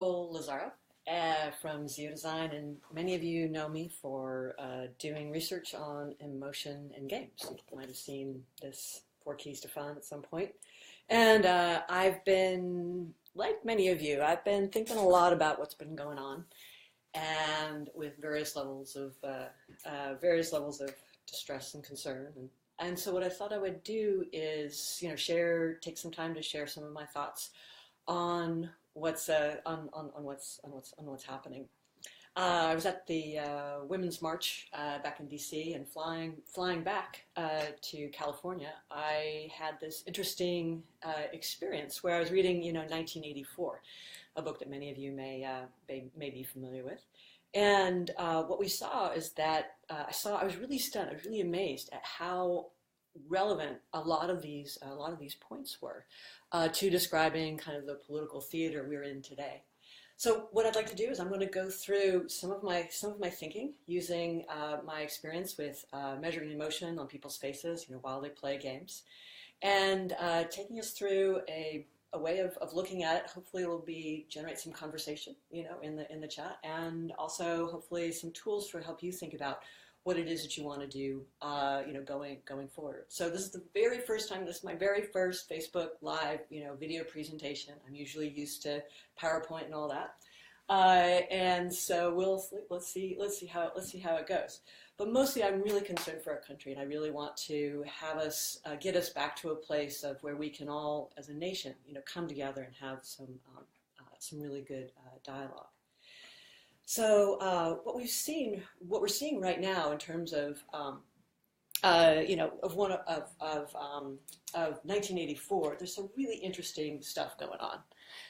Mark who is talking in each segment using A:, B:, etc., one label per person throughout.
A: Nicole Lazzaro from Zio Design, and many of you know me for doing research on emotion in games. You might have seen this Four Keys to Fun at some point. And I've been, like many of you, I've been thinking a lot about what's been going on, and with various levels of distress and concern. And so what I thought I would do is, take some time to share some of my thoughts on what's happening. I was at the Women's March back in D.C. and flying back to California. I had this interesting experience where I was reading, 1984, a book that many of you may be familiar with. And what we saw is that I was really stunned. I was really amazed at how relevant a lot of these points were to describing kind of the political theater we're in today. So what I'd like to do is I'm going to go through some of my thinking using my experience with measuring emotion on people's faces, while they play games, and taking us through a way of looking at it. Hopefully, it will generate some conversation, in the chat, and also hopefully some tools for help you think about what it is that you want to do, going forward. So this is the very first time. This is my very first Facebook Live, video presentation. I'm usually used to PowerPoint and all that, and so let's see how it goes. But mostly, I'm really concerned for our country, and I really want to have us get us back to a place of where we can all, as a nation, come together and have some really good dialogue. So what we're seeing right now in terms of of 1984, there's some really interesting stuff going on.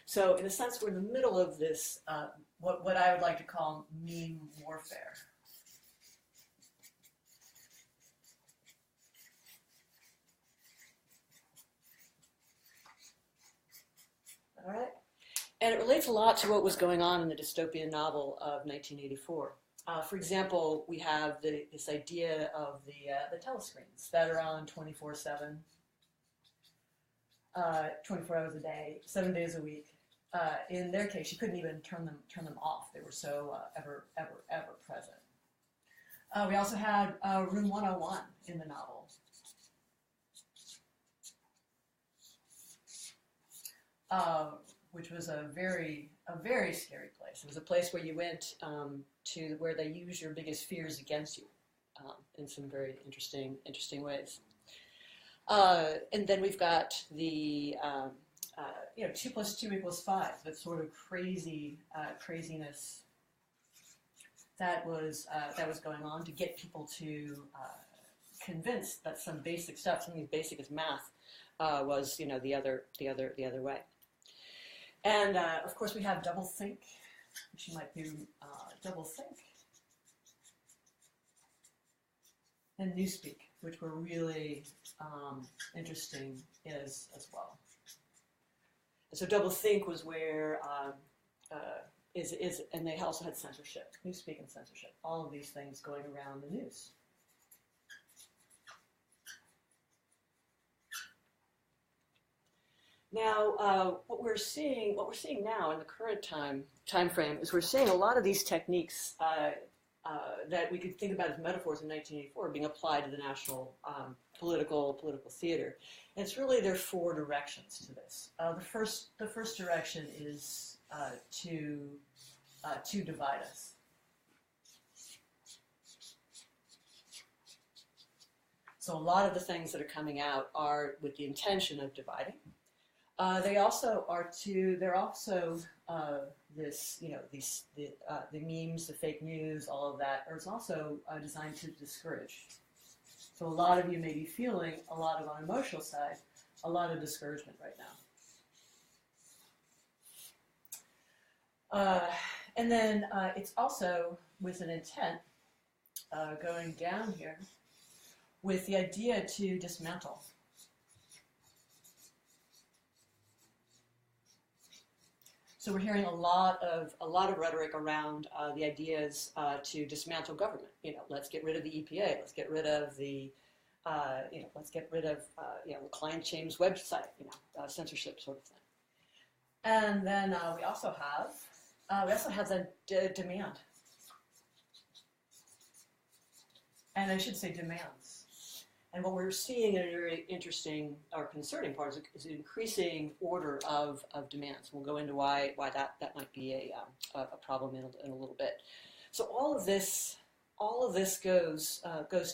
A: So in a sense, we're in the middle of this what I would like to call meme warfare. All right. And it relates a lot to what was going on in the dystopian novel of 1984. For example, we have this idea of the telescreens that are on 24/7, 24 hours a day, 7 days a week. In their case, you couldn't even turn them off. They were so ever present. We also had Room 101 in the novel. Which was a very scary place. It was a place where you went to where they use your biggest fears against you in some very interesting ways. And then we've got the 2 + 2 = 5. That sort of craziness that was going on to get people to convince that some basic stuff, something as basic as math, was the other way. And of course, we have doublethink, which you might do doublethink, and newspeak, which were really interesting as well. And so doublethink was where and they also had censorship, newspeak and censorship, all of these things going around the news. Now, what we're seeing now in the current time frame is we're seeing a lot of these techniques that we could think about as metaphors in 1984 being applied to the national political theater. And it's really there are 4 directions to this. The first direction is to divide us. So a lot of the things that are coming out are with the intention of dividing. They also are the memes, the fake news, all of that is also designed to discourage. So a lot of you may be feeling a lot of, on an emotional side, a lot of discouragement right now. And then it's also with an intent going down here with the idea to dismantle. So we're hearing a lot of rhetoric around the ideas to dismantle government. Let's get rid of the EPA. Let's get rid of the climate change website. Censorship sort of thing. And then we also have We also have the demand, and I should say demands. And what we're seeing in a very interesting or concerning part is an increasing order of demands. We'll go into why that might be a problem in a little bit. So all of this goes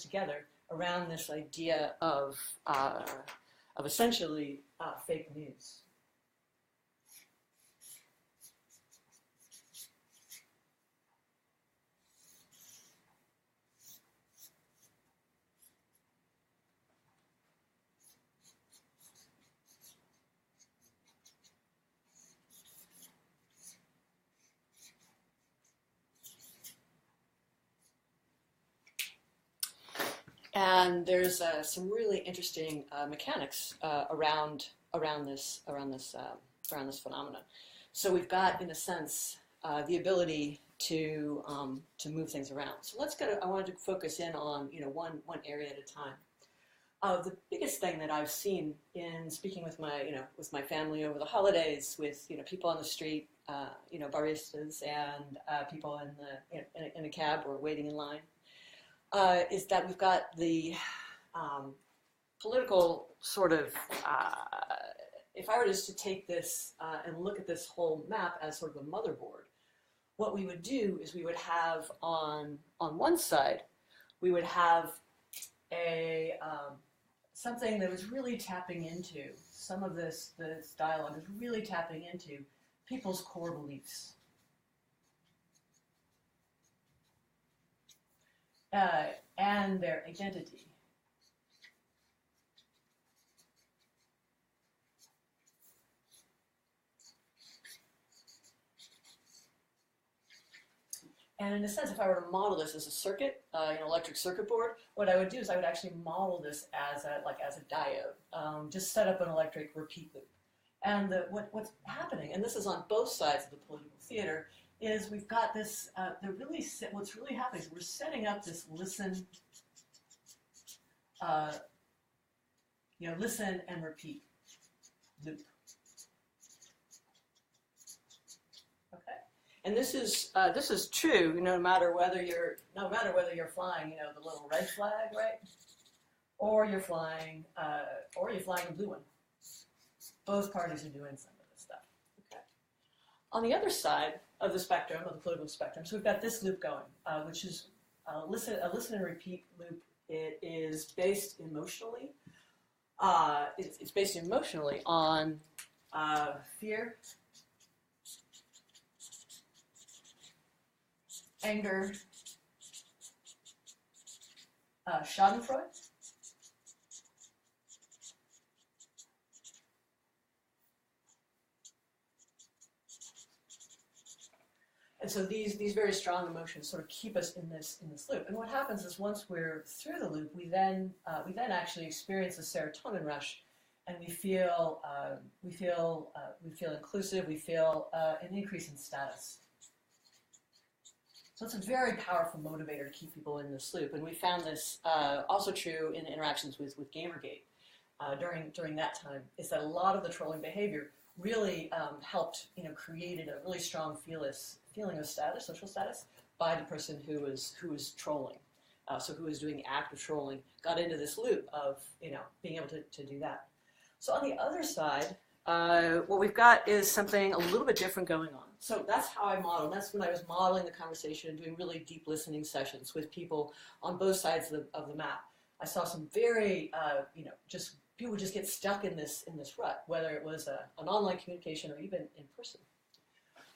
A: together around this idea of essentially fake news. And there's some really interesting mechanics around this phenomena. So we've got, in a sense, the ability to move things around. So I wanted to focus in on one area at a time. The biggest thing that I've seen in speaking with my family over the holidays, with people on the street, baristas and people in a cab or waiting in line, is that we've got the political sort of, if I were just to take this and look at this whole map as sort of a motherboard, what we would do is we would have on one side, we would have a something that was really tapping into some of this dialogue is really tapping into people's core beliefs. And their identity. And in a sense, if I were to model this as a circuit, an electric circuit board, what I would do is I would actually model this as a diode. Just set up an electric repeat loop. And what's happening, and this is on both sides of the political theater, is we've got this, what's really happening is we're setting up this listen and repeat loop. Okay, and this is true, no matter whether you're flying, the little red flag, right, or you're flying a blue one. Both parties are doing some of this stuff. Okay. On the other side of the spectrum, of the political spectrum, so we've got this loop going, which is a listen and repeat loop. It is based emotionally. It's based emotionally on fear, anger, Schadenfreude. And so these very strong emotions sort of keep us in this loop. And what happens is once we're through the loop, we then actually experience a serotonin rush, and we feel inclusive. We feel an increase in status. So it's a very powerful motivator to keep people in this loop. And we found this also true in interactions with Gamergate during that time. Is that a lot of the trolling behavior really helped, created a really strong feeling of status, social status, by the person who was trolling. So who was doing the act of trolling, got into this loop of, being able to do that. So on the other side, what we've got is something a little bit different going on. So that's how I model. That's when I was modeling the conversation and doing really deep listening sessions with people on both sides of the map. I saw some very, people would just get stuck in this rut, whether it was an online communication or even in person.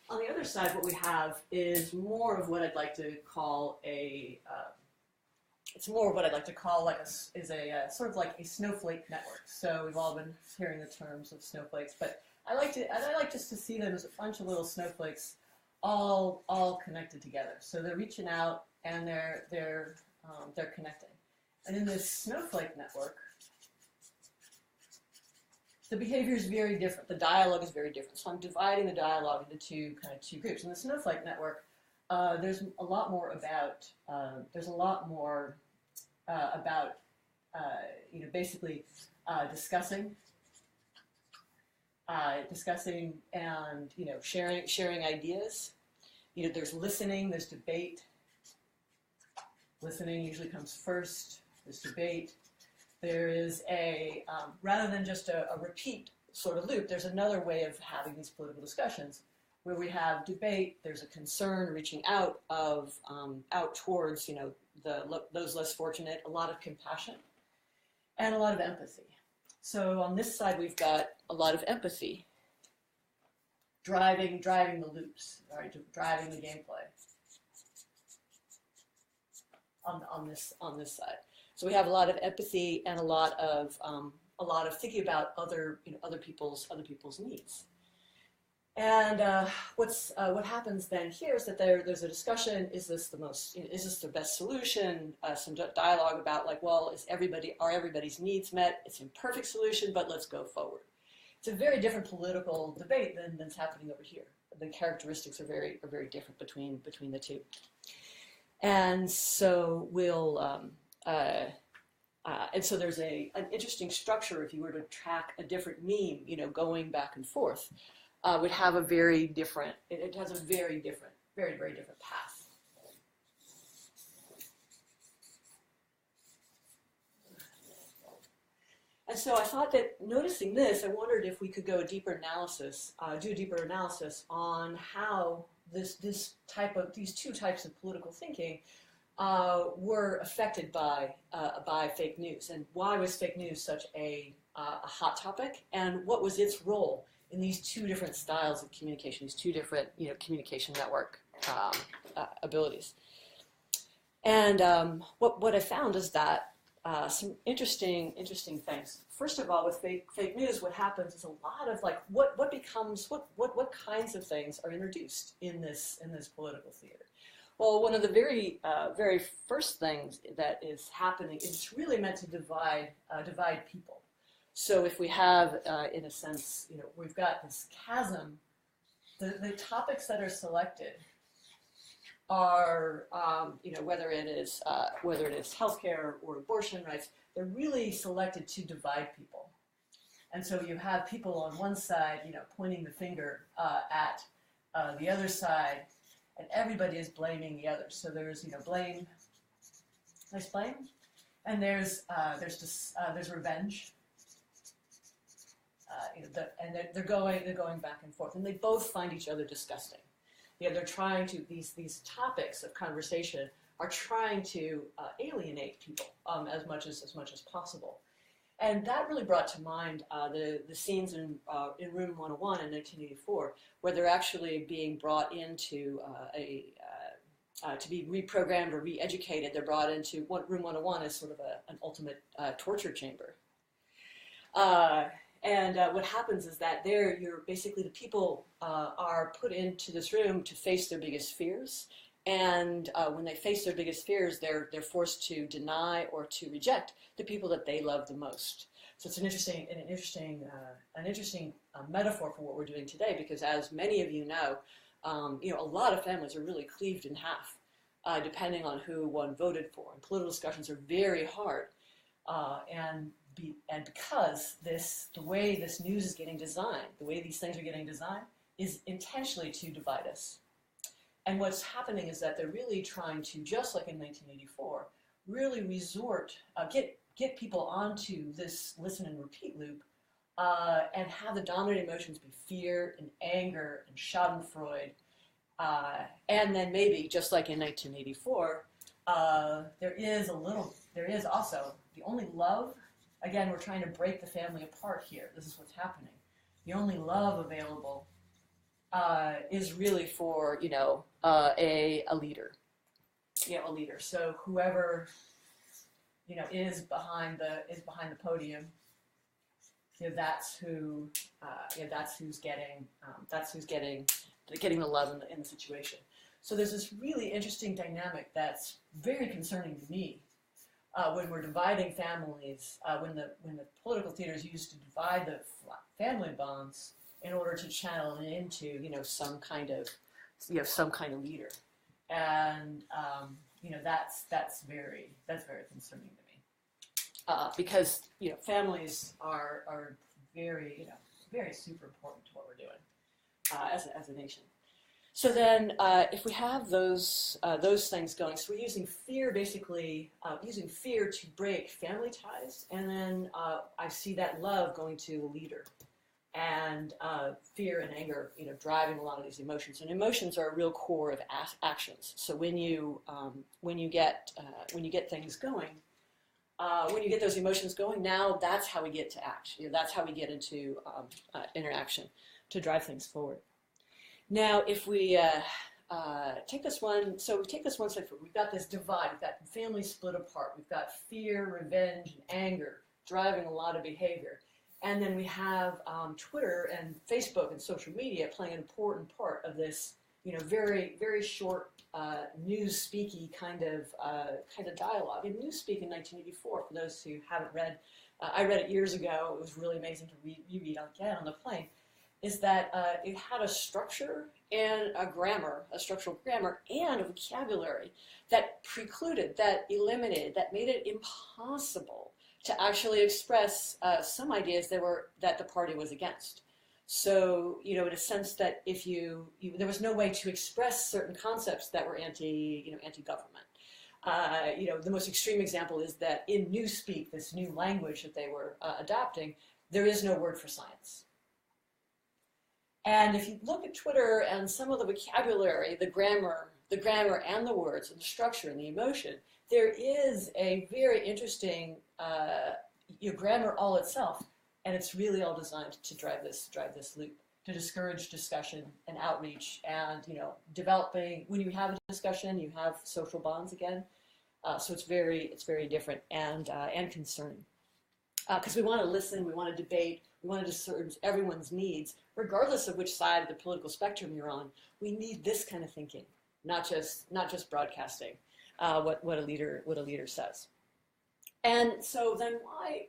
A: On the other side, what we have is more of what I'd like to call sort of like a snowflake network. So we've all been hearing the terms of snowflakes, but I like just to see them as a bunch of little snowflakes, all connected together. So they're reaching out and they're connecting. And in this snowflake network, the behavior is very different. The dialogue is very different. So I'm dividing the dialogue into two groups. In the snowflake network, there's a lot more about basically discussing and sharing ideas, there's listening, there's debate. Listening usually comes first. There's debate. There is rather than just a repeat sort of loop, there's another way of having these political discussions where we have debate. There's a concern reaching out towards those less fortunate, a lot of compassion, and a lot of empathy. So on this side, we've got a lot of empathy, driving the loops, right, driving the gameplay. On this side, so we have a lot of empathy and a lot of thinking about other people's needs. And what happens then here is that there's a discussion. Is this the best solution? Some dialogue about are everybody's needs met? It's an imperfect solution, but let's go forward. It's a very different political debate than's happening over here. The characteristics are very different between the two. And so and so there's an interesting structure. If you were to track a different meme, going back and forth, would have a very different. It has a very different path. And so I thought that noticing this, I wondered if we could do a deeper analysis on how these two types of political thinking were affected by fake news, and why was fake news such a hot topic, and what was its role in these two different styles of communication, these two different communication network abilities. And what I found is that some interesting things. First of all, with fake news, what happens is a lot of what kinds of things are introduced in this political theater. Well, one of the very first things that is happening is it's really meant to divide people. So if we have, in a sense, we've got this chasm. The topics that are selected are, whether it is healthcare or abortion rights, they're really selected to divide people. And so you have people on one side, pointing the finger at the other side, and everybody is blaming the other. So there's, blame. There's blame, and there's revenge. And they're going back and forth, and they both find each other disgusting. They're trying to these topics of conversation are trying to alienate people as much as possible, and that really brought to mind the scenes in Room 101 in 1984, where they're actually being brought into to be reprogrammed or re-educated. They're brought into Room 101 is sort of an ultimate torture chamber. And what happens is that you're basically the people are put into this room to face their biggest fears, and when they face their biggest fears, they're forced to deny or to reject the people that they love the most. So it's an interesting metaphor for what we're doing today, because as many of you know, a lot of families are really cleaved in half, depending on who one voted for, and political discussions are very hard, and because the way this news is getting designed, the way these things are getting designed, is intentionally to divide us. And what's happening is that they're really trying to, just like in 1984, really get people onto this listen and repeat loop, and have the dominant emotions be fear and anger and schadenfreude, and then maybe, just like in 1984, there is also the only love. Again, we're trying to break the family apart here. This is what's happening. The only love available is really for a leader. A leader. So whoever is behind the podium, that's who's getting the love in the situation. So there's this really interesting dynamic that's very concerning to me. When we're dividing families, when the political theater is used to divide the family bonds in order to channel it into some kind of leader, and that's very concerning to me, because families are very super important to what we're doing as a nation. So then, if we have those things going, so we're using fear, basically using fear to break family ties, and then I see that love going to the leader, and fear and anger, driving a lot of these emotions. And emotions are a real core of actions. So when you get things going, when you get those emotions going, now that's how we get to act. That's how we get into interaction to drive things forward. Now, if we take this one, so we take this one step forward. We've got this divide. We've got families split apart. We've got fear, revenge, and anger driving a lot of behavior. And then we have Twitter and Facebook and social media playing an important part of this, very, very short news-speaky kind of dialogue. In Newspeak in 1984, for those who haven't read, I read it years ago. It was really amazing to reread again on the plane. Is that it had a structure and a grammar, a structural grammar, and a vocabulary that precluded, that eliminated, that made it impossible to actually express some ideas that the party was against. So, in a sense that if there was no way to express certain concepts that were anti-government. The most extreme example is that in Newspeak, this new language that they were adopting, there is no word for science. And if you look at Twitter and some of the vocabulary, the grammar and the words and the structure and the emotion, there is a very interesting grammar all itself, and it's really all designed to drive this loop, to discourage discussion and outreach, and developing. When you have a discussion, you have social bonds again. So it's very different and concerning. Because we want to listen, we want to debate, we want to discern everyone's needs, regardless of which side of the political spectrum you're on. We need this kind of thinking, not just broadcasting what a leader says. And so then why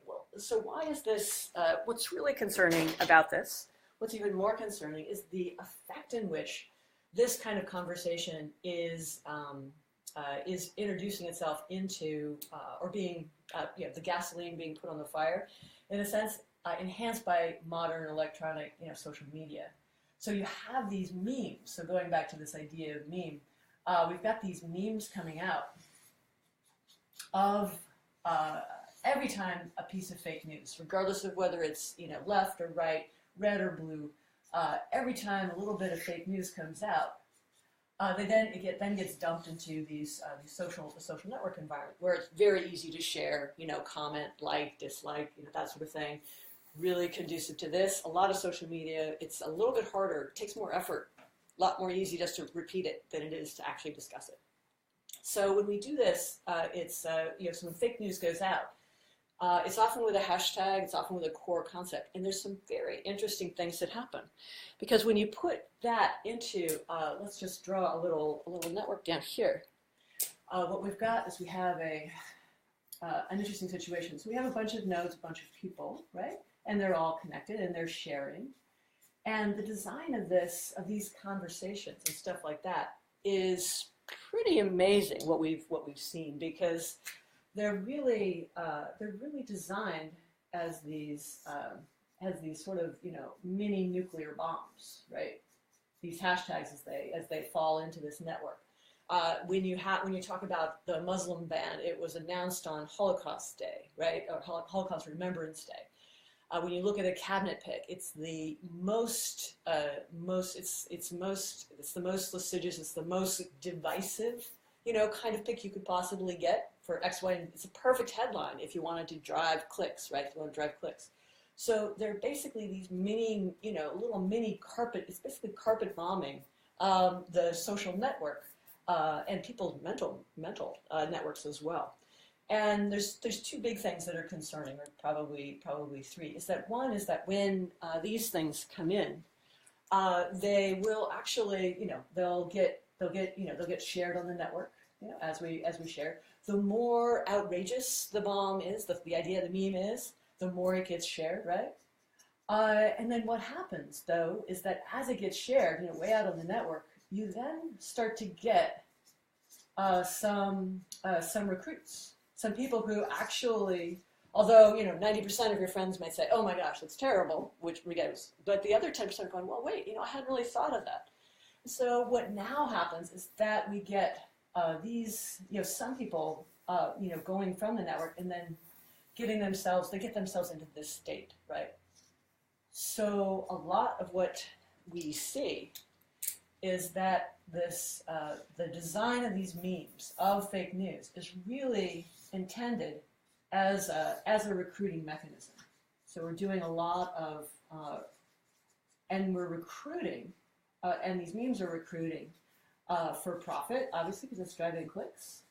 A: is this? What's really concerning about this? What's even more concerning is the effect in which this kind of conversation is introducing itself into or being the gasoline being put on the fire, in a sense, enhanced by modern electronic social media. So you have these memes. So going back to this idea of meme, we've got these memes coming out of every time a piece of fake news, regardless of whether it's left or right, red or blue. Every time a little bit of fake news comes out, it then gets dumped into the social network environment, where it's very easy to share, comment, like, dislike, that sort of thing. Really conducive to this. A lot of social media, it's a little bit harder. It takes more effort. A lot more easy just to repeat it than it is to actually discuss it. So when we do this, so when fake news goes out, it's often with a hashtag, it's often with a core concept, and there's some very interesting things that happen. Because when you put that into, let's just draw a little network down here. What we've got is we have an interesting situation. So we have a bunch of nodes, a bunch of people, right? And they're all connected and they're sharing. And the design of these conversations and stuff like that is pretty amazing. What we've seen, because they're really designed as these sort of mini nuclear bombs, right? These hashtags as they fall into this network. When you talk about the Muslim ban, it was announced on Holocaust Day, right, or Holocaust Remembrance Day. When you look at a cabinet pick, it's the most it's the most litigious, it's the most divisive, kind of pick you could possibly get for X, Y, and it's a perfect headline if you wanted to drive clicks, right? If you want to drive clicks. So they're basically these mini, little mini carpet. It's basically carpet bombing the social network and people's mental networks as well. And there's two big things that are concerning, or probably three. Is that one is that when these things come in, they will actually, they'll get shared on the network, as we share. The more outrageous the bomb is, the idea of the meme is, the more it gets shared, right? And then what happens, though, is that as it gets shared, way out on the network, you then start to get some recruits. Some people who actually, although 90% of your friends might say, "Oh my gosh, that's terrible," which we get, but the other 10% are going, "Well, wait, I hadn't really thought of that." So what now happens is that we get these, some people, going from the network and then they get themselves into this state, right? So a lot of what we see is that the design of these memes of fake news is really intended as a recruiting mechanism. So we're doing a lot of, and we're recruiting, and these memes are recruiting for profit, obviously, because it's driving clicks.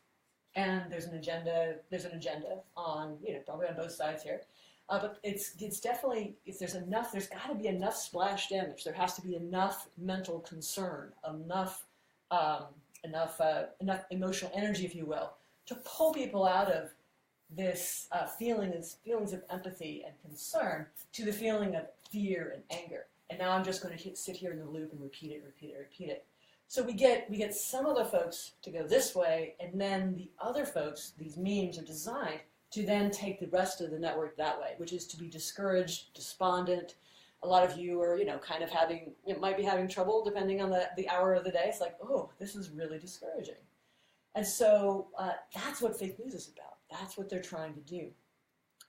A: And there's an agenda on, probably on both sides here. But it's definitely, if there's got to be enough splash damage. There has to be enough mental concern, enough emotional energy, if you will, to pull people out of this feelings of empathy and concern to the feeling of fear and anger. And now I'm just going to sit here in the loop and repeat it. So we get some of the folks to go this way, and then the other folks, these memes are designed to then take the rest of the network that way, which is to be discouraged, despondent. A lot of you are, kind of might be having trouble depending on the hour of the day. It's like, oh, this is really discouraging. And so that's what fake news is about. That's what they're trying to do.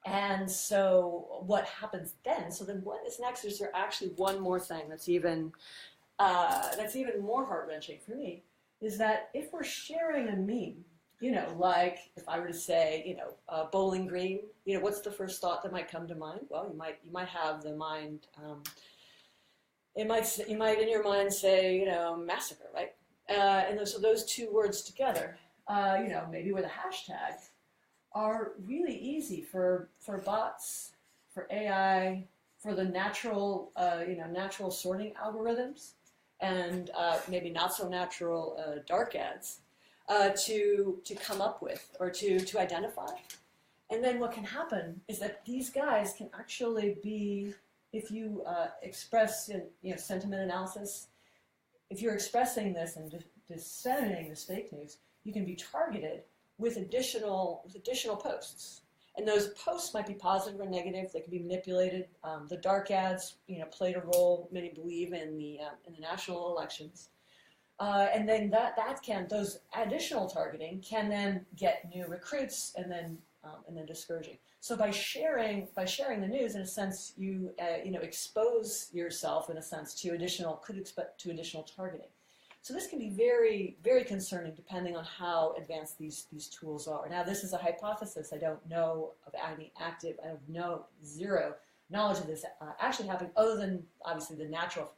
A: And so what happens then? So then what is next? Is there actually one more thing that's even more heart-wrenching for me, is that if we're sharing a meme, like if I were to say, Bowling Green, what's the first thought that might come to mind? Well, you might have the mind, you might in your mind say, massacre, right? And so those two words together, maybe with a hashtag, are really easy for bots, for AI, for the natural sorting algorithms, and maybe not so natural dark ads to come up with or to identify. And then what can happen is that these guys can actually be, if you express sentiment analysis, if you're expressing this and disseminating this fake news, you can be targeted with additional posts. And those posts might be positive or negative. They can be manipulated. The dark ads, played a role, many believe, in the national elections. And then those additional targeting can then get new recruits and then discouraging. So by sharing the news, in a sense, you expose yourself, in a sense, to additional targeting. So this can be very, very concerning depending on how advanced these tools are. Now, this is a hypothesis. I don't know of any active, I have zero knowledge of this actually happening, other than obviously the natural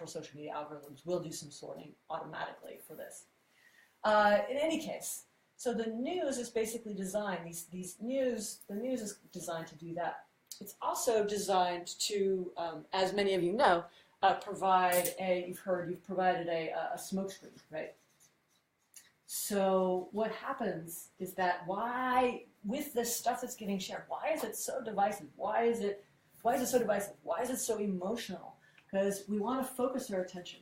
A: social media algorithms will do some sorting automatically for this. In any case, so the news is basically designed, the news is designed to do that. It's also designed to, as many of you know, provide you've provided a smokescreen, right? So what happens is that with this stuff that's getting shared, why is it so divisive? Why is it so divisive? Why is it so emotional? Because we want to focus our attention.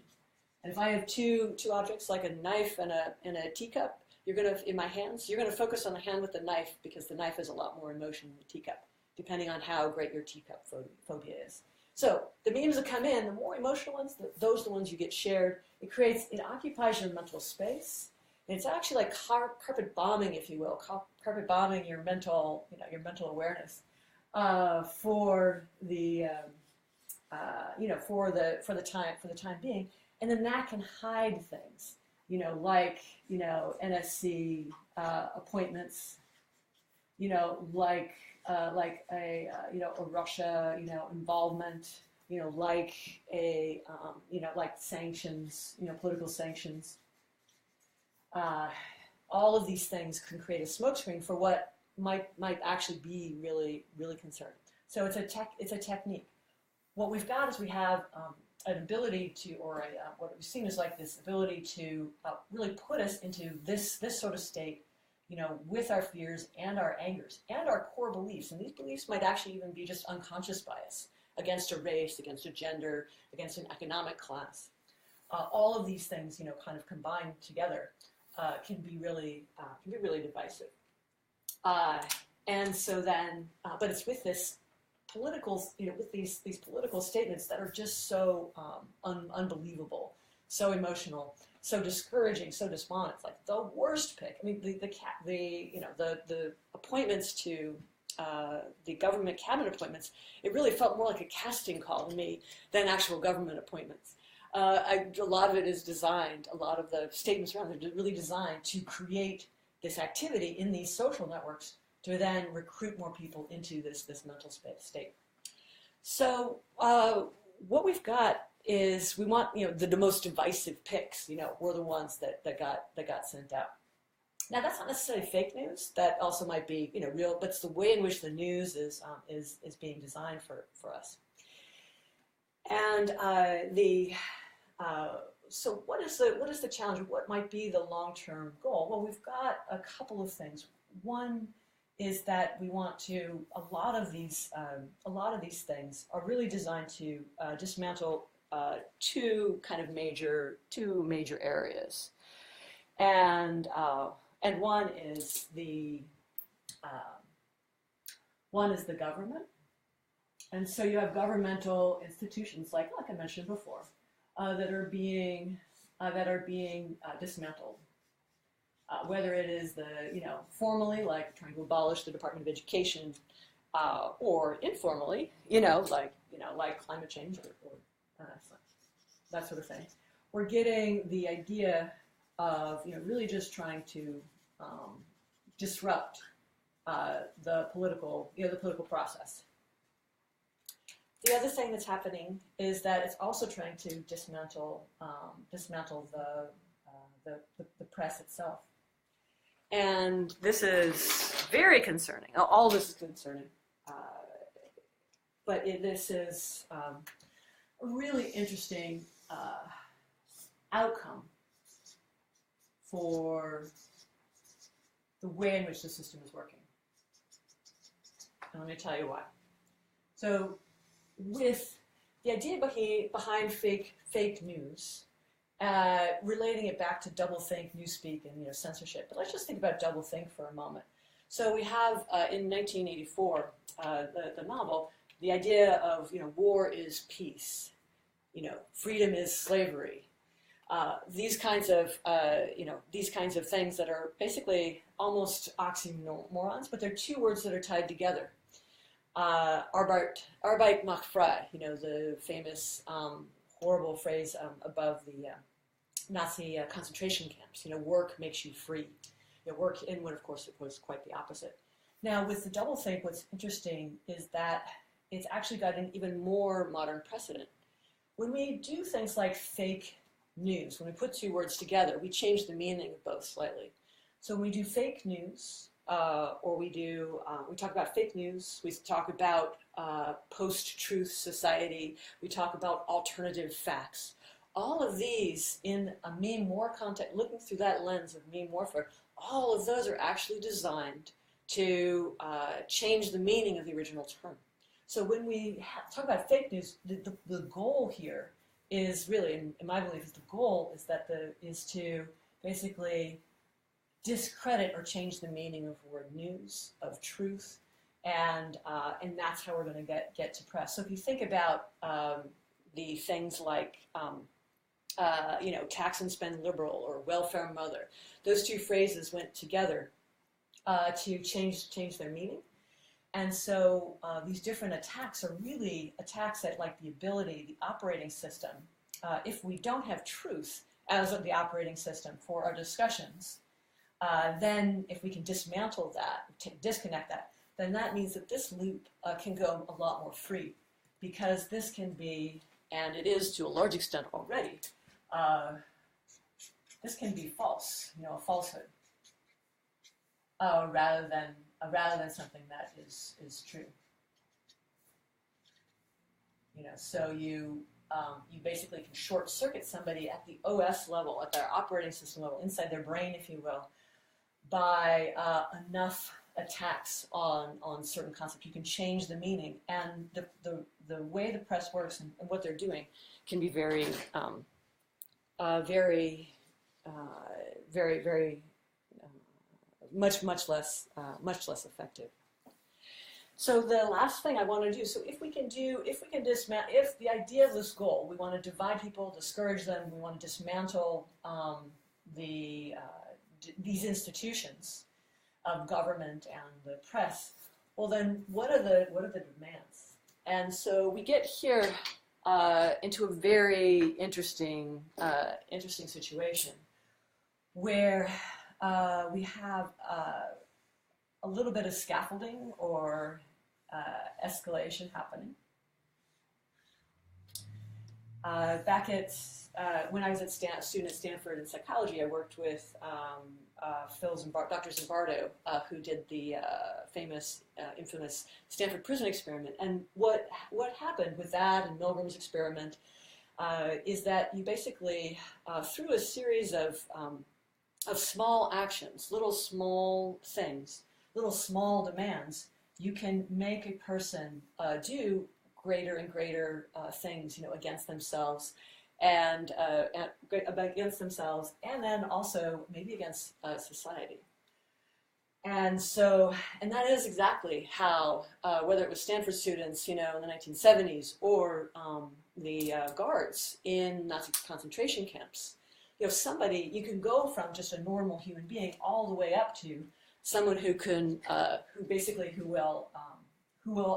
A: And if I have two objects like a knife and a teacup, in my hands, you're gonna focus on the hand with the knife because the knife has a lot more emotion than the teacup, depending on how great your teacup phobia is. So the memes that come in, the more emotional ones, those are the ones you get shared. It occupies your mental space. And it's actually like carpet bombing, if you will, carpet bombing your mental awareness for the time being. And then that can hide things, like NSC appointments, like a Russia, involvement, like like sanctions, political sanctions. All of these things can create a smokescreen for what might actually be really, really concerning. So it's a technique. What we've got is we have an ability to, what we've seen is like this ability to really put us into this sort of state, with our fears and our angers and our core beliefs. And these beliefs might actually even be just unconscious bias against a race, against a gender, against an economic class. All of these things, kind of combined together, can be really divisive. And so then, but it's with this political, with these political statements that are just so unbelievable, so emotional, so discouraging, so despondent. It's like the worst pick. I mean, the appointments to the government cabinet appointments, it really felt more like a casting call to me than actual government appointments. A lot of it is designed, a lot of the statements around it are really designed to create this activity in these social networks to then recruit more people into this mental state. So what we've got is we want the most divisive picks. Were the ones that got sent out. Now that's not necessarily fake news. That also might be real, but it's the way in which the news is being designed for us. And so what is the challenge? What might be the long-term goal? Well, we've got a couple of things. One is that we want to a lot of these things are really designed to dismantle two major areas, and one is the government, and so you have governmental institutions like I mentioned before that are being dismantled. Whether it is formally, like trying to abolish the Department of Education, or informally, like climate change or that sort of thing. We're getting the idea of really just trying to disrupt the political process. The other thing that's happening is that it's also trying to dismantle the press itself. And this is very concerning. All this is concerning. But this is a really interesting outcome for the way in which the system is working. And let me tell you why. So with the idea behind fake news, relating it back to doublethink, newspeak, and censorship. But let's just think about doublethink for a moment. So we have in 1984, the novel, the idea of war is peace, freedom is slavery. These kinds of things that are basically almost oxymorons, but they're two words that are tied together. Arbeit macht frei, the famous horrible phrase above the Nazi concentration camps. Work makes you free. Work inward, of course, it was quite the opposite. Now, with the doublethink, what's interesting is that it's actually got an even more modern precedent. When we do things like fake news, when we put two words together, we change the meaning of both slightly. So when we do fake news, or we talk about fake news, we talk about post-truth society, we talk about alternative facts. All of these in a meme war context, looking through that lens of meme warfare, all of those are actually designed to change the meaning of the original term. So when we talk about fake news, the goal here is really, in my belief, the goal is to basically discredit or change the meaning of the word news, of truth, and that's how we're going to get to press. So if you think about the things like tax and spend liberal or welfare mother, those two phrases went together to change their meaning. And so these different attacks are really attacks at the ability, the operating system. If we don't have truth as the operating system for our discussions, then if we can dismantle that, disconnect that, then that means that this loop can go a lot more free, because this can be, and it is to a large extent already, this can be false, a falsehood, rather than something that is true. So you basically can short circuit somebody at the OS level, at their operating system level, inside their brain, if you will, by enough attacks on certain concepts. You can change the meaning, and the way the press works and what they're doing can be very much less effective. So the last thing I want to do, so if we can dismantle, if the idea of this goal, we want to divide people, discourage them, we want to dismantle these institutions of government and the press, well then what are the demands? And so we get here into a very interesting situation where we have a little bit of scaffolding or escalation happening. Back at when I was a student at Stanford in psychology, I worked with Dr. Zimbardo, who did the infamous Stanford prison experiment. And what happened with that and Milgram's experiment is that you basically, through a series of small actions, little small things, little small demands, you can make a person do greater and greater things, against themselves, and against themselves, and then also maybe against society. And so, and that is exactly how, whether it was Stanford students, in the 1970s, or the guards in Nazi concentration camps, somebody, you can go from just a normal human being all the way up to someone who can, who will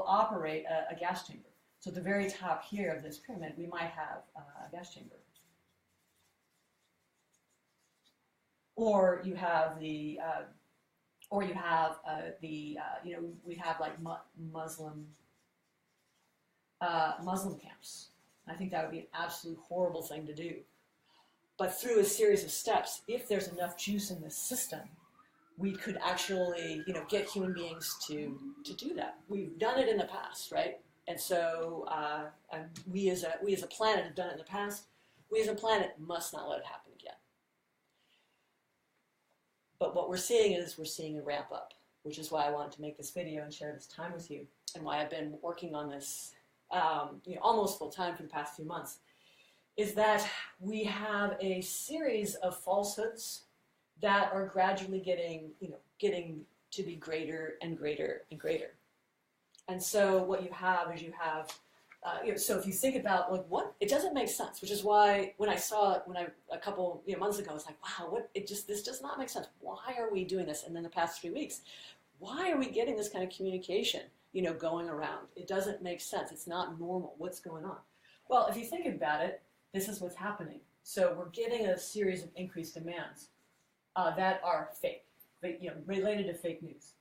A: operate a gas chamber. So at the very top here of this pyramid, we might have a gas chamber. Or you have we have like Muslim camps. I think that would be an absolute horrible thing to do. But through a series of steps, if there's enough juice in this system, we could actually, get human beings to do that. We've done it in the past, right? And so we as a planet have done it in the past. We as a planet must not let it happen again. But what we're seeing a ramp up, which is why I wanted to make this video and share this time with you, and why I've been working on this almost full time for the past few months, is that we have a series of falsehoods that are gradually getting to be greater and greater and greater. And so what you have is so if you think about what, it doesn't make sense, which is why when I saw it a couple months ago, I was like, wow, this does not make sense. Why are we doing this? And then the past 3 weeks, why are we getting this kind of communication, going around? It doesn't make sense. It's not normal. What's going on? Well, if you think about it, this is what's happening. So we're getting a series of increased demands that are fake, related to fake news.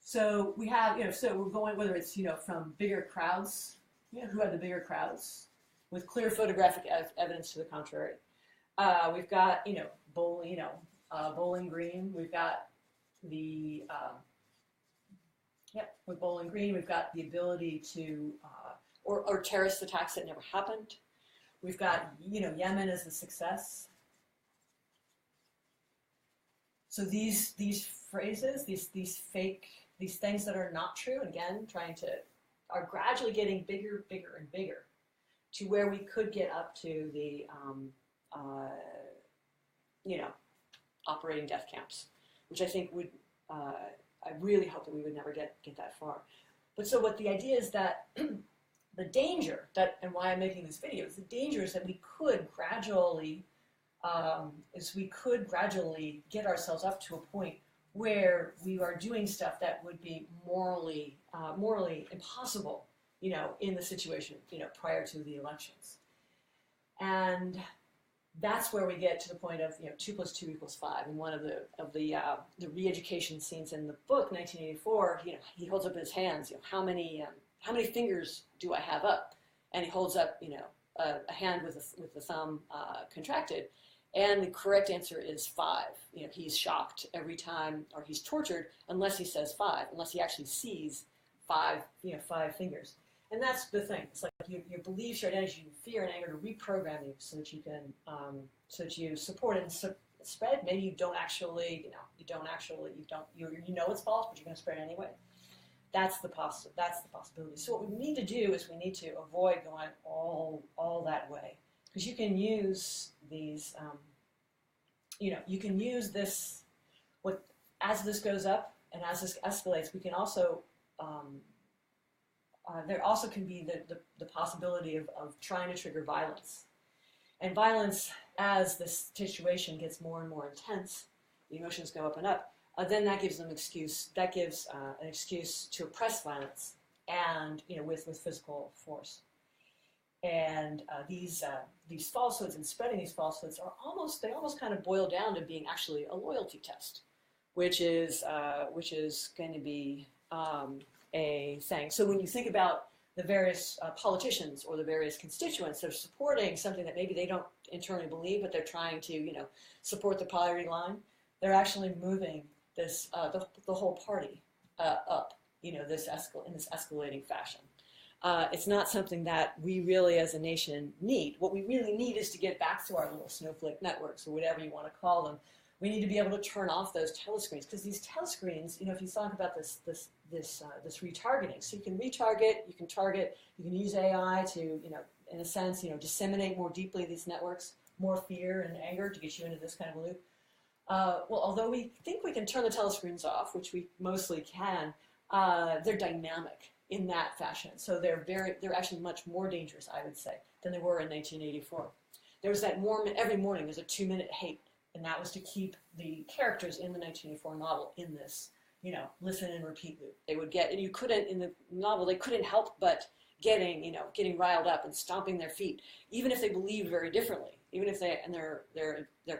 A: So we have, so we're going, whether it's, from bigger crowds, who have the bigger crowds with clear photographic evidence to the contrary. We've got, Bowling Green. We've got the, with Bowling Green, we've got the ability to, or terrorist attacks that never happened. We've got, Yemen as a success. So these phrases, these fake, these things that are not true, and again, are gradually getting bigger, bigger, and bigger, to where we could get up to the, operating death camps, which I think would, I really hope that we would never get that far. But so what the idea is that the danger that, and why I'm making this video, is the danger is that we could gradually get ourselves up to a point where we are doing stuff that would be morally impossible, in the situation, prior to the elections. And that's where we get to the point of, 2 + 2 = 5. And one of the re-education scenes in the book, 1984, he holds up his hands. How many fingers do I have up? And he holds up, a hand with the thumb contracted. And the correct answer is 5. He's shocked every time, or he's tortured unless he says 5, unless he actually sees 5 fingers. And that's the thing. It's like your beliefs, your identity, your fear and anger to reprogram you so that you can, so that you support it and spread. Maybe you don't actually, you know it's false, but you're going to spread it anyway. That's the possibility. So what we need to do is we need to avoid going all that way. Because you can use these, you can use this, as this goes up and as this escalates, we can also there also can be the possibility of trying to trigger violence. And violence, as this situation gets more and more intense, the emotions go up and up, then that gives them excuse. That gives an excuse to oppress violence, and with physical force. And these falsehoods and spreading these falsehoods they almost kind of boil down to being actually a loyalty test, which is going to be a thing. So when you think about the various politicians or the various constituents that are supporting something that maybe they don't internally believe, but they're trying to support the party line, they're actually moving this the whole party up in this escalating fashion. It's not something that we really as a nation need. What we really need is to get back to our little snowflake networks, or whatever you want to call them. We need to be able to turn off those telescreens, because these telescreens, if you talk about this retargeting, so you can retarget, you can target, you can use AI to, in a sense, disseminate more deeply these networks, more fear and anger to get you into this kind of loop. Well, although we think we can turn the telescreens off, which we mostly can, they're dynamic in that fashion. So they're actually much more dangerous, I would say, than they were in 1984. There was that every morning there's a 2-minute hate, and that was to keep the characters in the 1984 novel in this, listen and repeat loop. They would get, and you couldn't, in the novel, they couldn't help but getting riled up and stomping their feet, even if they believed very differently, even if their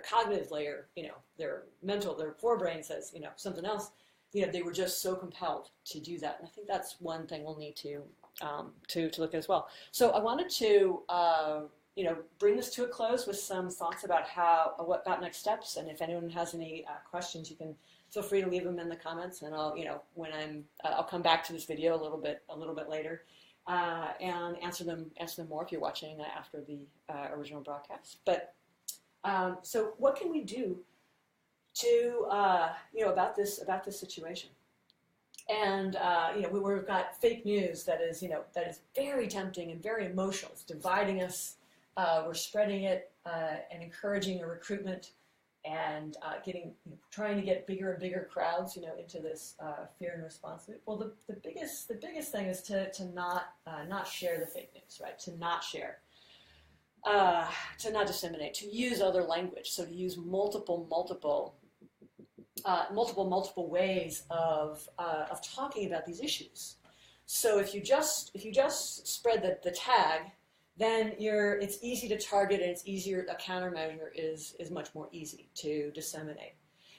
A: cognitive layer, their forebrain says, something else, they were just so compelled to do that. And I think that's one thing we'll need to look at as well. So I wanted to, bring this to a close with some thoughts about what about next steps. And if anyone has any questions, you can feel free to leave them in the comments, and I'll, I'll come back to this video a little bit later, and answer them more if you're watching after the original broadcast. But so what can we do to about this situation? And we've got fake news that is very tempting and very emotional. It's dividing us. We're spreading it and encouraging a recruitment and trying to get bigger and bigger crowds into this fear and response loop. Well, the biggest thing is to not share the fake news, right? To not share. To not disseminate, to use other language, so to use multiple ways of talking about these issues. So if you just spread the tag, then it's easy to target, and it's easier. A countermeasure is much more easy to disseminate.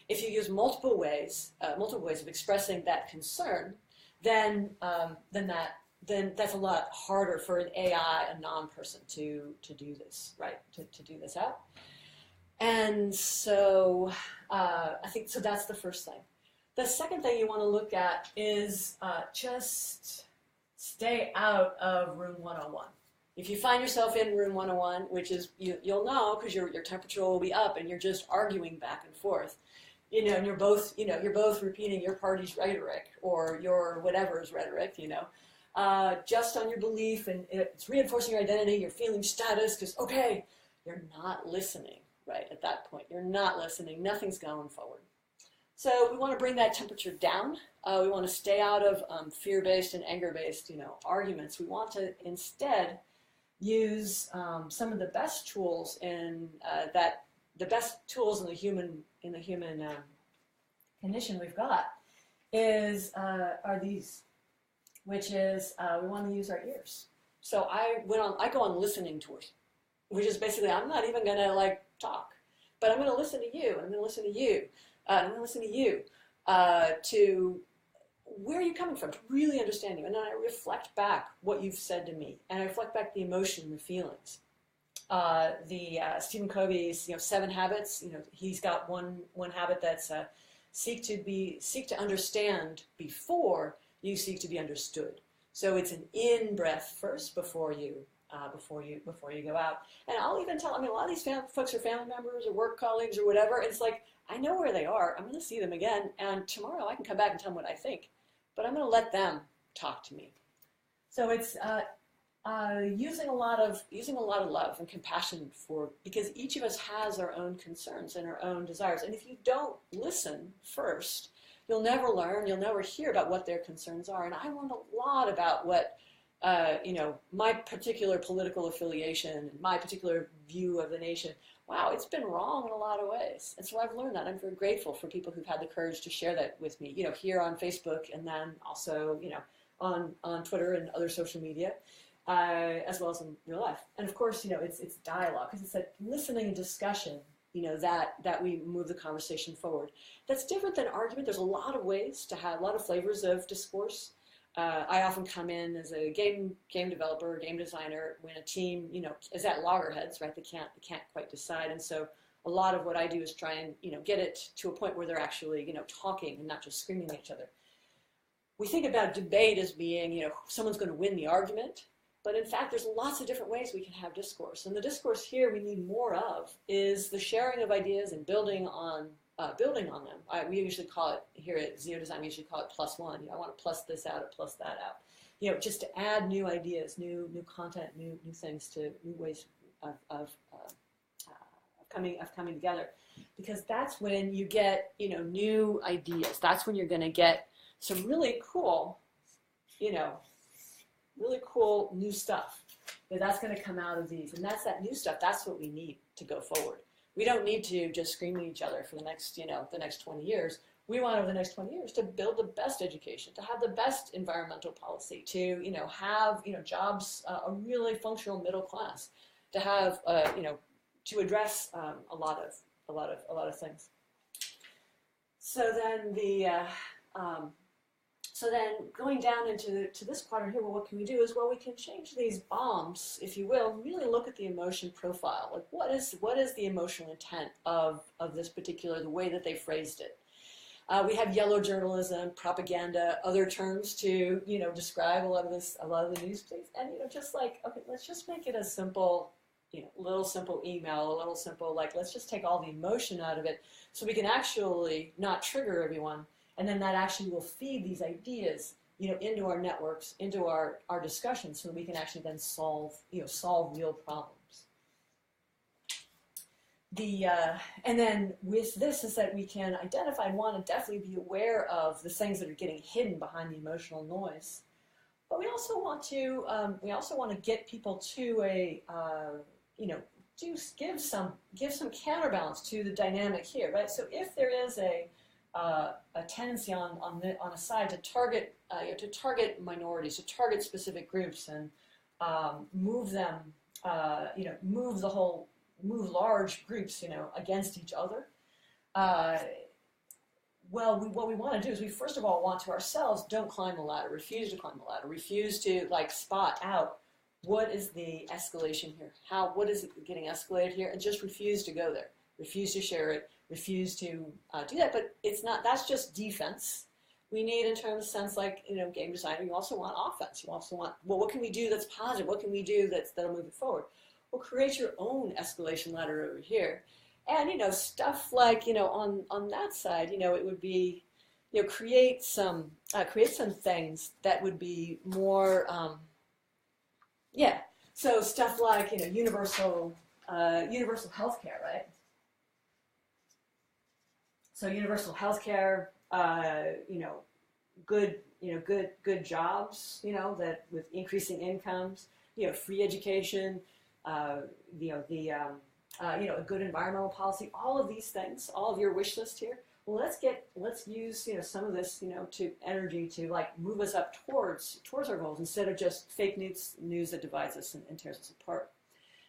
A: If you use multiple ways of expressing that concern, then that's a lot harder for an AI, a non-person, to do this, right? To do this out. And so I think that's the first thing. The second thing you want to look at is just stay out of room 101. If you find yourself in room 101, which is you'll know because your temperature will be up and you're just arguing back and forth, and you're both repeating your party's rhetoric or your whatever's rhetoric, just on your belief, and it's reinforcing your identity. You're feeling status because you're not listening. Right, at that point, you're not listening. Nothing's going forward. So we want to bring that temperature down. We want to stay out of fear-based and anger-based, arguments. We want to instead use some of the best tools in the human condition we've got are these, which is we want to use our ears. So I go on listening tours, which is basically I'm not even going to talk, but I'm going to listen to you, and I'm going to listen to you, and I'm going to listen to you, to where are you coming from, to really understand you, and then I reflect back what you've said to me, and I reflect back the emotion, the feelings. Stephen Covey's 7 habits, he's got one habit that's seek to understand before you seek to be understood. So it's an in breath first before you go out. And I'll even tell, a lot of these folks are family members or work colleagues or whatever. It's like, I know where they are. I'm going to see them again. And tomorrow I can come back and tell them what I think. But I'm going to let them talk to me. So it's using a lot of love and compassion because each of us has our own concerns and our own desires. And if you don't listen first, you'll never learn. You'll never hear about what their concerns are. And I learned a lot about what my particular political affiliation, my particular view of the nation, wow, it's been wrong in a lot of ways. And so I've learned that. I'm very grateful for people who've had the courage to share that with me, here on Facebook and then also, on Twitter and other social media, as well as in real life. And of course, it's dialogue, because it's that listening and discussion, that we move the conversation forward. That's different than argument. There's a lot of ways to have, a lot of flavors of discourse. I often come in as a game developer, game designer, when a team, is at loggerheads, right? They can't quite decide. And so a lot of what I do is try and, get it to a point where they're actually, talking and not just screaming at each other. We think about debate as being, someone's going to win the argument. But in fact, there's lots of different ways we can have discourse. And the discourse here we need more of is the sharing of ideas and building on them. We usually call it, here at Zeo Design, we usually call it +1. I want to plus this out, plus that out. Just to add new ideas, new content, new things, to new ways of coming together. Because that's when you get, new ideas. That's when you're going to get some really cool, new stuff. That's going to come out of these. And that's that new stuff. That's what we need to go forward. We don't need to just scream at each other for the next 20 years. We want over the next 20 years to build the best education, to have the best environmental policy, to have jobs, a really functional middle class, to have to address a lot of things. So then going down into this quadrant here, well, what can we do is, well, we can change these bombs, if you will, really look at the emotion profile. Like, what is the emotional intent of this particular, the way that they phrased it? We have yellow journalism, propaganda, other terms to, describe a lot of the news, please. And, just like, okay, let's just make it a simple, little simple email, a little simple, like, let's just take all the emotion out of it so we can actually not trigger everyone. And then that actually will feed these ideas, into our networks, into our discussions, so that we can actually then solve real problems. And then with this is that we can identify and want to definitely be aware of the things that are getting hidden behind the emotional noise. But we also want to get people to give some counterbalance to the dynamic here, right? So if there is a tendency on a side to target minorities, to target specific groups, and move them, move large groups, against each other. What we want to do is we first of all want to ourselves don't climb the ladder, refuse to climb the ladder, refuse to spot out what is the escalation here, what is it getting escalated here, and just refuse to go there, refuse to share it. Refuse to do that, but it's not. That's just defense. We need, in terms of sense, like game designer, you also want offense. You also want, well, what can we do that's positive? What can we do that'll move it forward? Well, create your own escalation ladder over here, and stuff like on that side, it would be create some things that would be more So stuff like universal healthcare, right? So universal healthcare, good jobs, that with increasing incomes, free education, a good environmental policy, all of these things, all of your wish list here. Well, let's use some of this to energy to move us up towards our goals, instead of just fake news that divides us and tears us apart.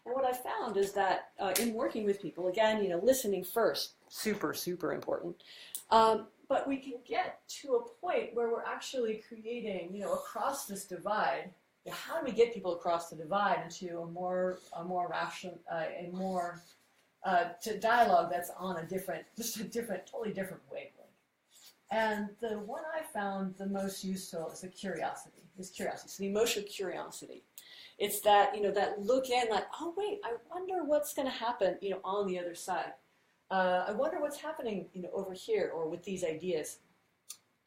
A: And what I found is that in working with people, again, listening first, super important. But we can get to a point where we're actually creating, across this divide. How do we get people across the divide into a more rational, to dialogue that's on a totally different wavelength? And the one I found the most useful is curiosity. So the emotional curiosity. It's that, that look in, like, oh wait, I wonder what's going to happen, on the other side. I wonder what's happening, over here, or with these ideas.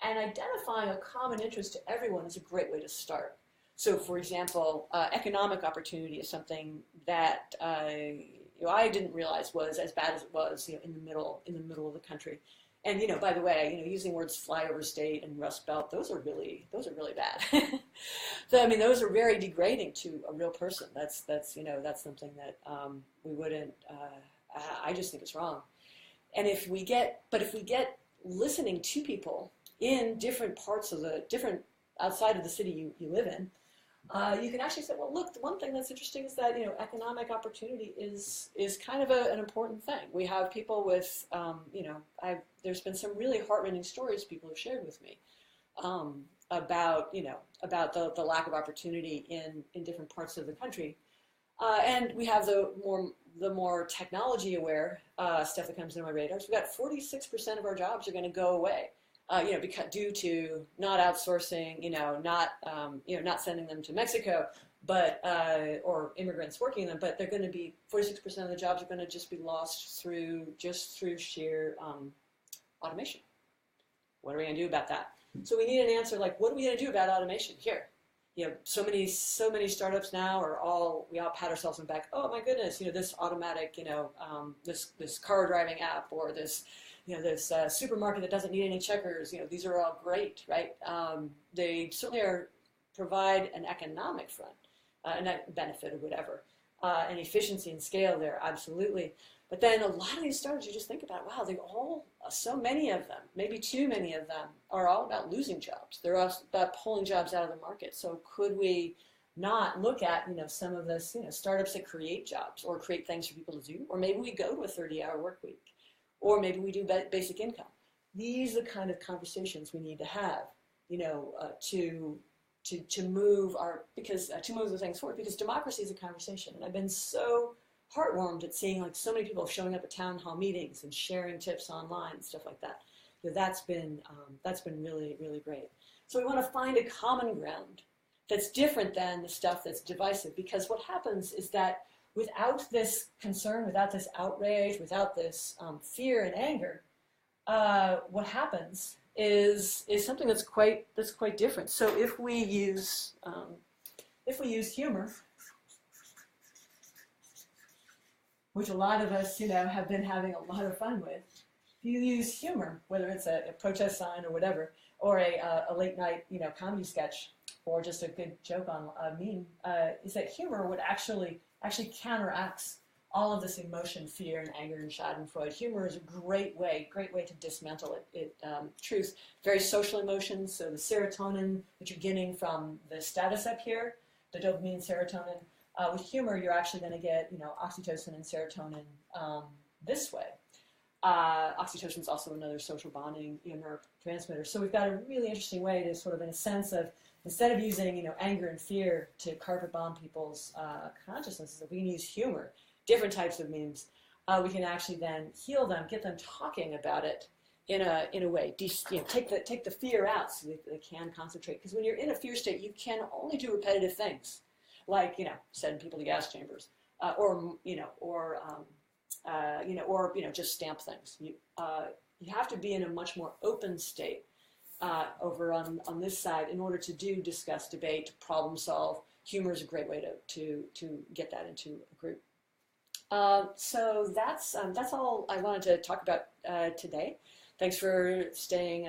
A: And identifying a common interest to everyone is a great way to start. So, for example, economic opportunity is something that I didn't realize was as bad as it was, in the middle of the country. And by the way, using words flyover state and Rust Belt, those are really bad. So I mean, those are very degrading to a real person. That's something that we wouldn't. I just think it's wrong. And if we get listening to people in different parts of outside of the city you live in, you can actually say, well, look, the one thing that's interesting is that economic opportunity is kind of an important thing. We have people with there's been some really heartrending stories people have shared with me about the lack of opportunity in different parts of the country, and we have the more technology aware stuff that comes in my radar. So we've got 46% of our jobs are going to go away. Because due to not outsourcing, not sending them to Mexico, but or immigrants working them, but they're going to be 46% of the jobs are going to just be lost through sheer automation. What are we going to do about that? So we need an answer like, what are we going to do about automation here? So many startups now we all pat ourselves on the back. Oh my goodness, this automatic, this car driving app, or this supermarket that doesn't need any checkers. These are all great, right? They certainly provide an economic front, and benefit or whatever, and efficiency and scale there, absolutely. But then a lot of these startups, you just think about, wow, so many of them, maybe too many of them, are all about losing jobs. They're all about pulling jobs out of the market. So could we not look at, some of this, startups that create jobs or create things for people to do, or maybe we go to a 30-hour work week, or maybe we do basic income. These are the kind of conversations we need to have, to move the things forward, because democracy is a conversation. And I've been so heartwarmed at seeing so many people showing up at town hall meetings and sharing tips online and stuff like that. That's been really, really great. So we want to find a common ground that's different than the stuff that's divisive, because what happens is that without this concern, without this outrage, without this fear and anger, what happens is something that's quite different. So if we use humor, which a lot of us have been having a lot of fun with, if you use humor, whether it's a protest sign or whatever, or a late night comedy sketch, or just a good joke on a meme, is that humor would actually counteracts all of this emotion, fear, and anger and Schadenfreude. Humor is a great way to dismantle it. Truth, very social emotions. So the serotonin that you're getting from the status up here, the dopamine, serotonin. With humor, you're actually going to get oxytocin and serotonin this way. Oxytocin is also another social bonding neurotransmitter. So we've got a really interesting way to sort of, in a sense of, instead of using anger and fear to carpet bomb people's consciousnesses, we can use humor, different types of memes. We can actually then heal them, get them talking about it in a way. Take the fear out so that they can concentrate. Because when you're in a fear state, you can only do repetitive things, like sending people to gas chambers, or just stamp things. You have to be in a much more open state over on this side in order to discuss, debate, problem solve. Humor is a great way to get that into a group. So that's all I wanted to talk about today. Thanks for staying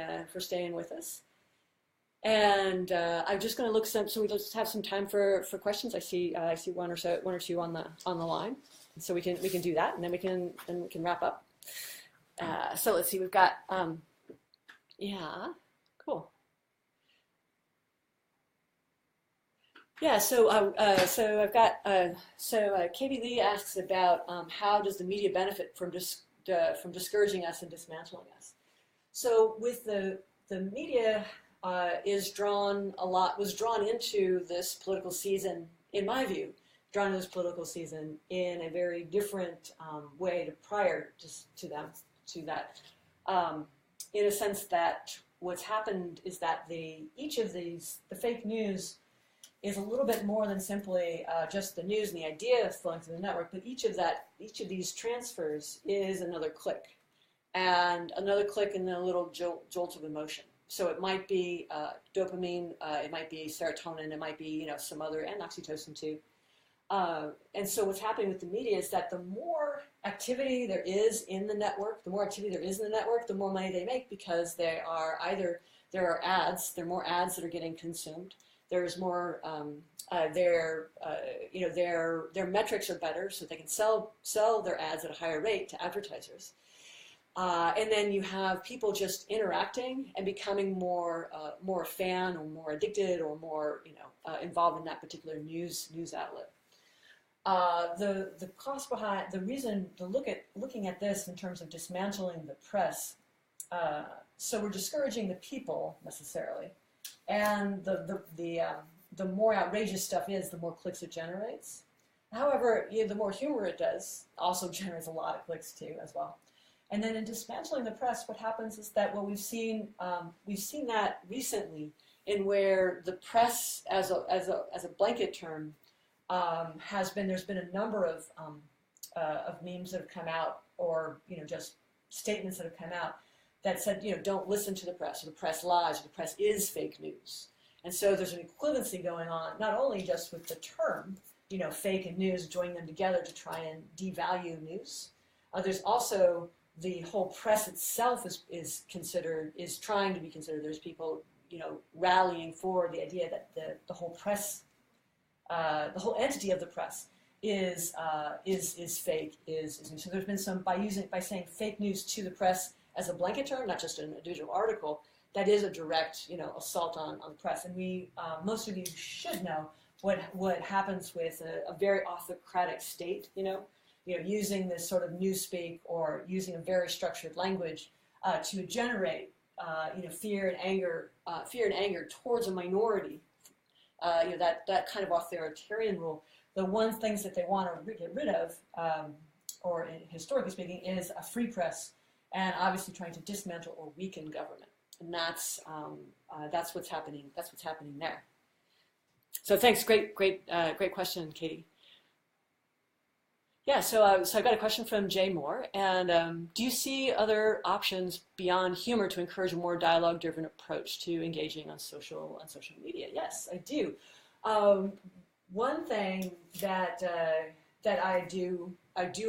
A: with us. And I'm just going to look so we just have some time for questions. I see one or two on the line, so we can do that, and then we can wrap up. So let's see. We've got cool. Yeah. So I've got Katie Lee asks about how does the media benefit from discouraging us and dismantling us. So with the media. Was drawn into this political season, in my view, in a very different way prior to that. In a sense that what's happened is that the fake news is a little bit more than simply just the news and the idea flowing through the network, but each of these transfers is another click, and another click, and then a little jolt of emotion. So it might be dopamine, it might be serotonin, it might be some other, and oxytocin too. And so what's happening with the media is that the more activity there is in the network, the more activity there is in the network, the more money they make, because they are either, there are ads, there are more ads that are getting consumed, there's more, their metrics are better, so they can sell their ads at a higher rate to advertisers. And then you have people just interacting and becoming more a fan, or more addicted, or more involved in that particular news outlet. The cost behind the reason to looking at this in terms of dismantling the press. So we're discouraging the people necessarily, and the more outrageous stuff is, the more clicks it generates. However, the more humor it does also generates a lot of clicks too as well. And then in dismantling the press, what happens is that what we've seen that recently, in where the press as a blanket term there's been a number of memes that have come out, or just statements that have come out that said, don't listen to the press, or the press lies, or the press is fake news. And so there's an equivalency going on, not only just with the term, fake and news, joining them together to try and devalue news. There's also the whole press itself is trying to be considered. There's people, rallying for the idea that the whole press, the whole entity of the press is fake, is news. So there's been some, by saying fake news to the press as a blanket term, not just an individual article, that is a direct, assault on the press. And we, most of you should know what happens with a very autocratic state, using this sort of newspeak, or using a very structured language to generate, fear and anger towards a minority. That kind of authoritarian rule. The one things that they want to get rid of, or historically speaking, is a free press, and obviously trying to dismantle or weaken government. And that's what's happening. That's what's happening there. So thanks. Great question, Katie. Yeah. So I got a question from Jay Moore. And do you see other options beyond humor to encourage a more dialogue-driven approach to engaging on social media? Yes, I do. One thing that I do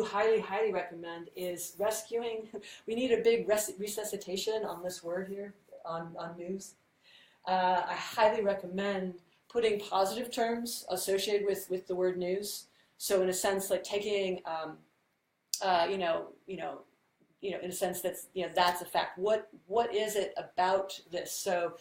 A: highly recommend is rescuing. We need a big resuscitation on this word here, on news. I highly recommend putting positive terms associated with the word news. So in a sense, like taking, in a sense that's a fact. What is it about this? So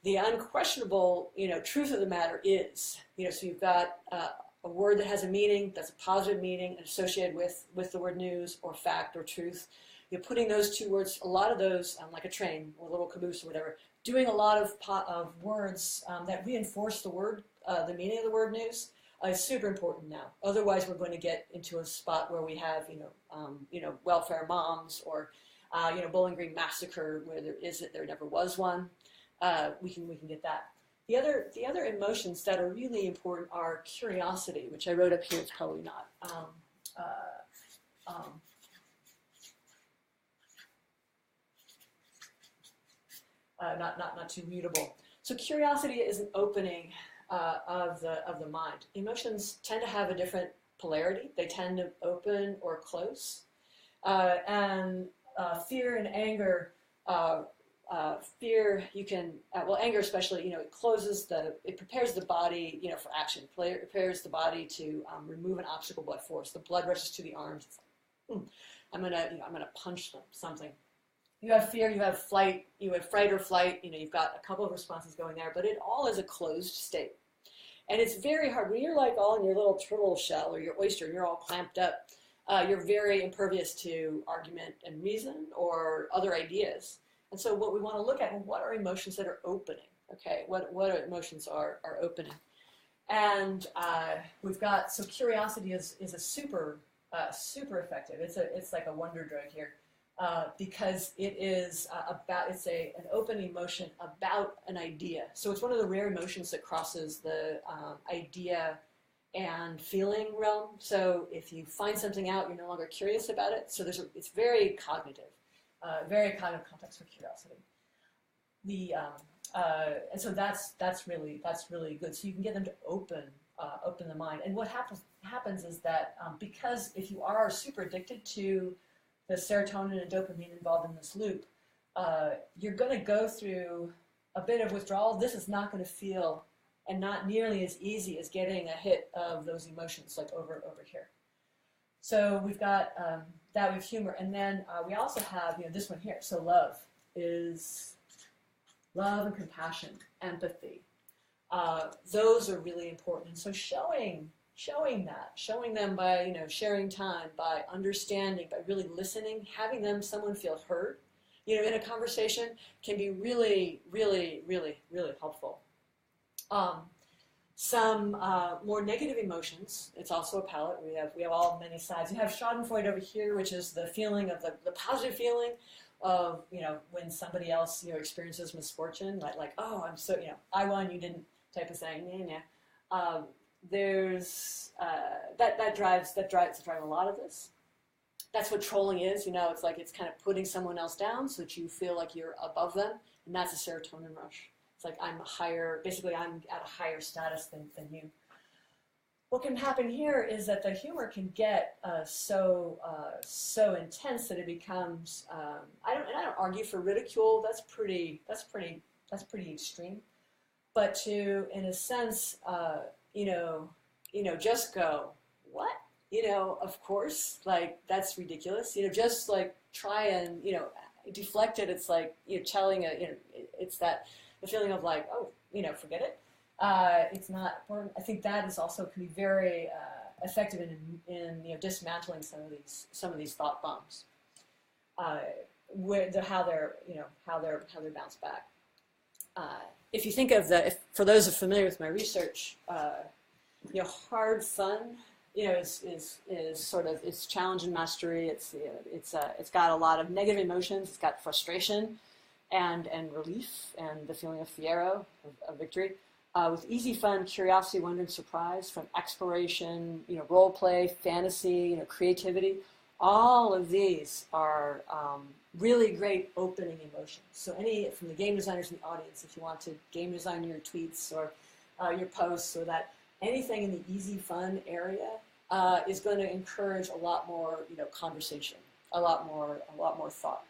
A: the unquestionable, truth of the matter is, so you've got a word that has a meaning, that's a positive meaning, associated with the word news or fact or truth. You're putting those two words, a lot of those, like a train or a little caboose or whatever, doing a lot of words that reinforce the word, the meaning of the word news, is super important now. Otherwise, we're going to get into a spot where we have, welfare moms, or, Bowling Green Massacre, where there never was one. We can get that. The other emotions that are really important are curiosity, which I wrote up here. It's probably not. Not too readable. So curiosity is an opening of the mind. Emotions tend to have a different polarity. They tend to open or close, and fear and anger. Fear, you can, anger especially, it prepares the body, for action. It prepares the body to remove an obstacle blood force. The blood rushes to the arms. It's like, I'm gonna punch something. You have fear, you have flight, you have fright or flight. You've got a couple of responses going there, but it all is a closed state, and it's very hard when you're like all in your little turtle shell or your oyster, and you're all clamped up. You're very impervious to argument and reason or other ideas. And so what we want to look at, what are emotions that are opening? Okay, what are emotions are opening? And we've got, so curiosity is a super effective. It's like a wonder drug here, because it is it's an open emotion about an idea. So it's one of the rare emotions that crosses the idea and feeling realm. So if you find something out, you're no longer curious about it. So it's very cognitive. Very cognitive context for curiosity. And so that's really good. So you can get them to open the mind. And what happens happens is that because if you are super addicted to the serotonin and dopamine involved in this loop, you're going to go through a bit of withdrawal. This is not going to feel and not nearly as easy as getting a hit of those emotions like over here. So we've got that with humor, and then we also have this one here. So love is love and compassion, empathy. Those are really important. And so showing them by sharing time, by understanding, by really listening, having someone feel heard, in a conversation can be really, really, really, really helpful. Some more negative emotions. It's also a palette. We have all many sides. You have Schadenfreude over here, which is the feeling of the positive feeling of when somebody else experiences misfortune, like oh, I'm so I won, you didn't, type of thing. There's that drives a lot of this. That's what trolling is. It's like it's kind of putting someone else down so that you feel like you're above them, and that's a serotonin rush. It's like I'm at a higher status than you. What can happen here is that the humor can get so intense that it becomes. I don't argue for ridicule. That's pretty extreme. But to, in a sense, just go, what? Of course, like that's ridiculous. Just like try and deflect it. It's like telling it's that the feeling of like, oh, forget it. It's not important. I think that is also can be very effective in dismantling some of these thought bombs. How they're bounced back. If you think of for those who are familiar with my research, hard fun, is sort of it's challenge and mastery. It's got a lot of negative emotions. It's got frustration, and relief, and the feeling of fiero, of victory. With easy fun, curiosity, wonder, and surprise, from exploration, role play, fantasy, creativity. All of these are really great opening emotions. So from the game designers in the audience, if you want to game design your tweets or your posts, so that anything in the easy fun area is going to encourage a lot more conversation, a lot more thought.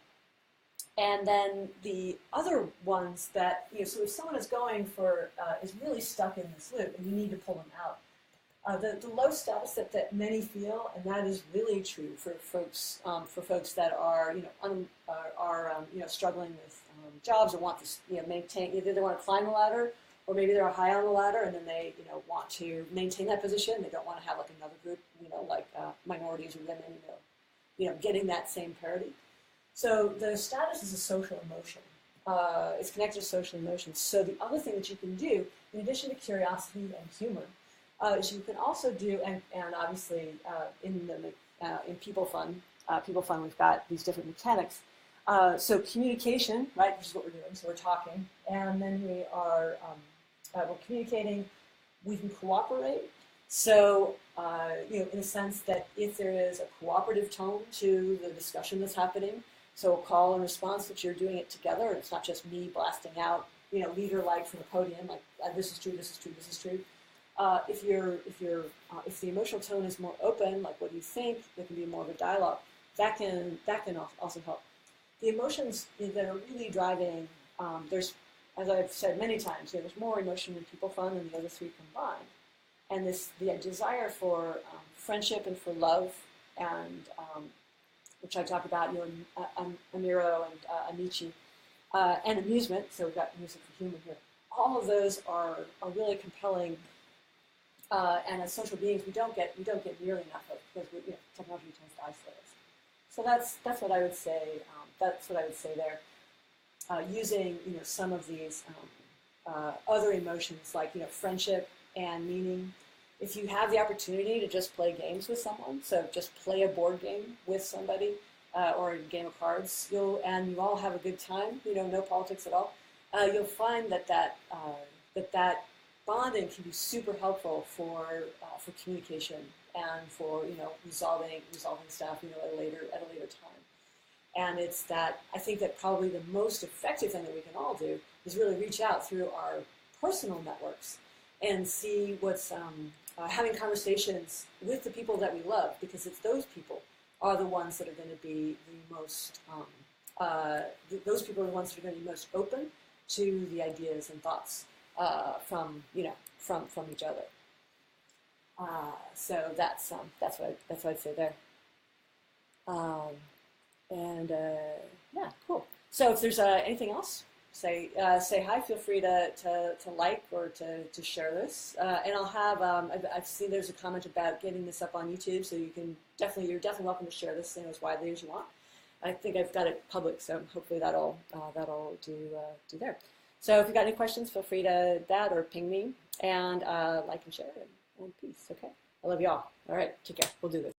A: And then the other ones that so if someone is going for is really stuck in this loop and you need to pull them out. The low status that many feel, and that is really true for folks that are struggling with jobs or want to maintain, either they want to climb the ladder or maybe they're high on the ladder and then they want to maintain that position. They don't want to have like another group like minorities or women getting that same parity. So the status is a social emotion. It's connected to social emotions. So the other thing that you can do, in addition to curiosity and humor, is you can also do, and obviously in people fun, we've got these different mechanics. So communication, right, which is what we're doing. So we're talking, and then we're communicating. We can cooperate. So in a sense that if there is a cooperative tone to the discussion that's happening, so a call and response that you're doing it together, and it's not just me blasting out, leader-like from the podium, like this is true, this is true, this is true. If the emotional tone is more open, like what do you think, there can be more of a dialogue. That can also help. The emotions that are really driving, there's, as I've said many times, there's more emotion in people fun than the other three combined. And the desire for friendship and for love, and which I talk about, Amiro and Amici, and amusement. So we've got music for humor here. All of those are really compelling. And as social beings, we don't get nearly enough of, because technology tends to isolate us. So that's what I would say. That's what I would say there. Using some of these other emotions like friendship and meaning. If you have the opportunity to just play games with someone, so just play a board game with somebody or a game of cards, and you all have a good time. No politics at all. You'll find that bonding can be super helpful for communication and for resolving stuff at a later time. And it's that I think that probably the most effective thing that we can all do is really reach out through our personal networks and see what's
B: having conversations with the people that we love, because it's those people are the ones that are going to be the most, those people are the ones that are going to be most open to the ideas and thoughts from each other. So that's what I'd say there. Yeah, cool. So if there's anything else, say hi. Feel free to like or to share this. And I'll have I've seen there's a comment about getting this up on YouTube, so you're definitely welcome to share this thing as widely as you want. I think I've got it public, so hopefully that'll do there. So if you've got any questions, feel free to that or ping me, and like and share, and peace. Okay, I love you all. All right, take care. We'll do this.